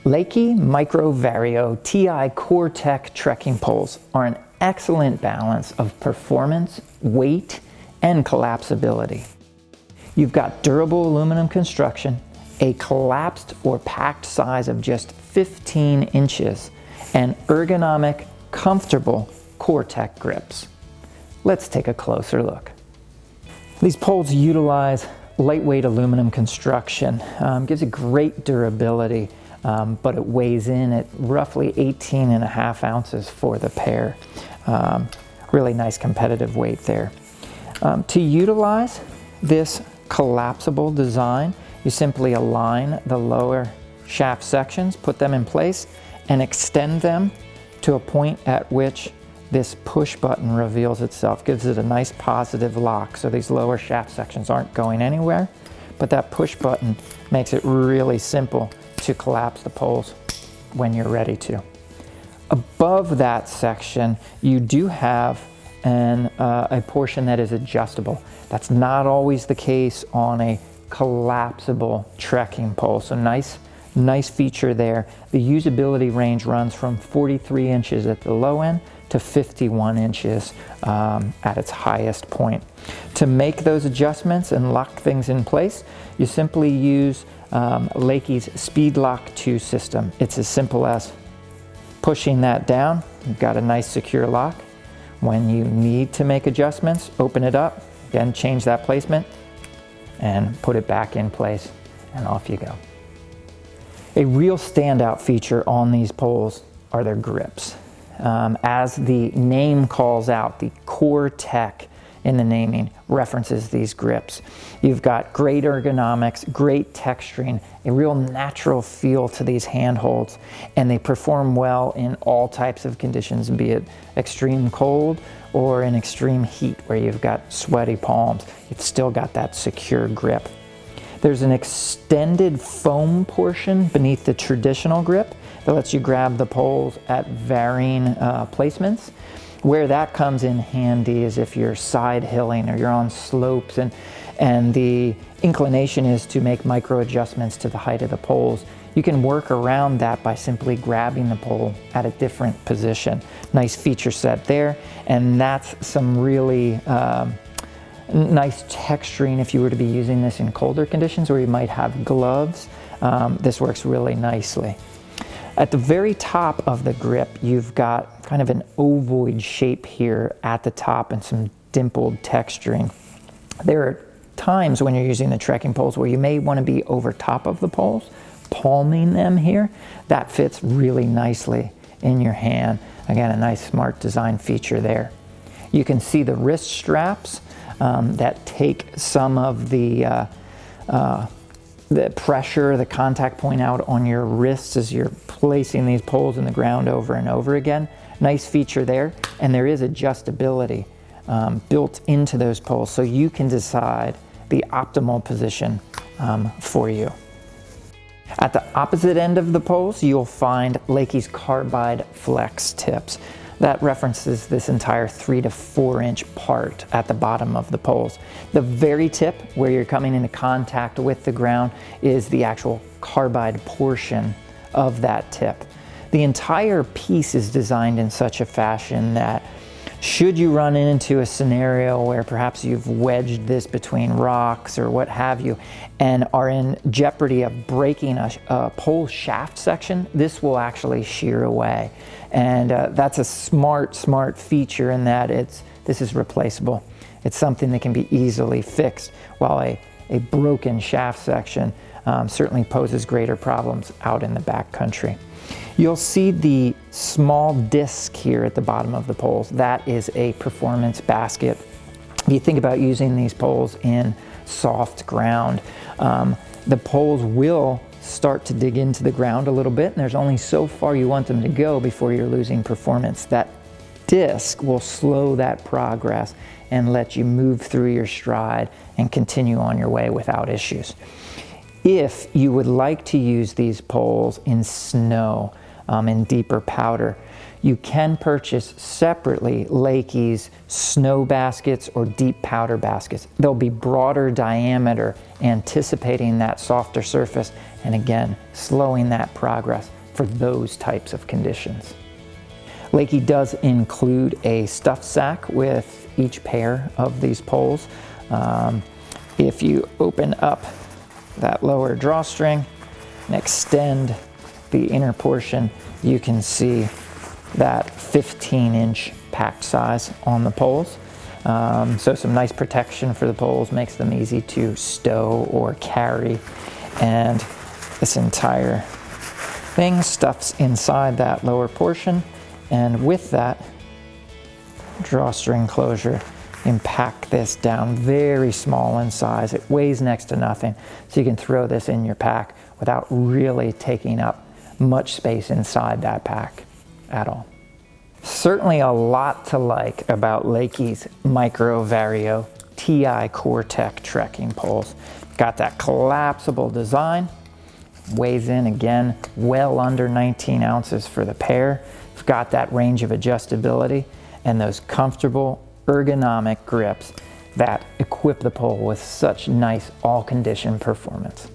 LEKI Micro Vario TI COR-TEC trekking poles are an excellent balance of performance, weight, and collapsibility. You've got durable aluminum construction, a collapsed or packed size of just 15 inches, and ergonomic, comfortable COR-TEC grips. Let's take a closer look. These poles utilize lightweight aluminum construction, gives it great durability, but it weighs in at roughly 18.5 ounces for the pair. Really nice competitive weight there. To utilize this collapsible design, you simply align the lower shaft sections, put them in place, and extend them to a point at which this push button reveals itself, gives it a nice positive lock. So these lower shaft sections aren't going anywhere, but that push button makes it really simple to collapse the poles when you're ready to. Above that section, you do have a portion that is adjustable. That's not always the case on a collapsible trekking pole. So nice feature there. The usability range runs from 43 inches at the low end to 51 inches at its highest point. To make those adjustments and lock things in place, you simply use LEKI's Speed Lock 2 system. It's as simple as pushing that down. You've got a nice secure lock. When you need to make adjustments, open it up, again change that placement, and put it back in place, and off you go. A real standout feature on these poles are their grips. As the name calls out, the COR-TEC in the naming references these grips. You've got great ergonomics, great texturing, a real natural feel to these handholds, and they perform well in all types of conditions, be it extreme cold or in extreme heat where you've got sweaty palms. You've still got that secure grip. There's an extended foam portion beneath the traditional grip that lets you grab the poles at varying placements. Where that comes in handy is if you're side hilling or you're on slopes and the inclination is to make micro adjustments to the height of the poles. You can work around that by simply grabbing the pole at a different position. Nice feature set there, and that's some really nice texturing if you were to be using this in colder conditions where you might have gloves. This works really nicely. At the very top of the grip, you've got kind of an ovoid shape here at the top and some dimpled texturing. There are times when you're using the trekking poles where you may want to be over top of the poles, palming them here. That fits really nicely in your hand. Again, a nice smart design feature there. You can see the wrist straps that take some of the pressure, the contact point out on your wrists as you're placing these poles in the ground over and over again. Nice feature there, and there is adjustability built into those poles, so you can decide the optimal position for you. At the opposite end of the poles, you'll find LEKI's carbide flex tips. That references this entire 3 to 4 inch part at the bottom of the poles. The very tip where you're coming into contact with the ground is the actual carbide portion of that tip. The entire piece is designed in such a fashion that should you run into a scenario where perhaps you've wedged this between rocks or what have you and are in jeopardy of breaking a pole shaft section, this will actually shear away. And that's a smart feature in that this is replaceable. It's something that can be easily fixed, while a broken shaft section certainly poses greater problems out in the backcountry. You'll see the small disc here at the bottom of the poles. That is a performance basket. If you think about using these poles in soft ground, the poles will start to dig into the ground a little bit, and there's only so far you want them to go before you're losing performance. That disc will slow that progress and let you move through your stride and continue on your way without issues. If you would like to use these poles in snow, in deeper powder, you can purchase separately LEKI's snow baskets or deep powder baskets. They'll be broader diameter, anticipating that softer surface, and again, slowing that progress for those types of conditions. LEKI does include a stuff sack with each pair of these poles. If you open up that lower drawstring and extend the inner portion, you can see that 15-inch pack size on the poles. So some nice protection for the poles, makes them easy to stow or carry. And this entire thing stuffs inside that lower portion. And with that drawstring closure, you can pack this down very small in size. It weighs next to nothing, so you can throw this in your pack without really taking up much space inside that pack at all. Certainly a lot to like about LEKI's Micro Vario TI COR-TEC trekking poles. Got that collapsible design, weighs in again well under 19 ounces for the pair. It's got that range of adjustability and those comfortable ergonomic grips that equip the pole with such nice all-condition performance.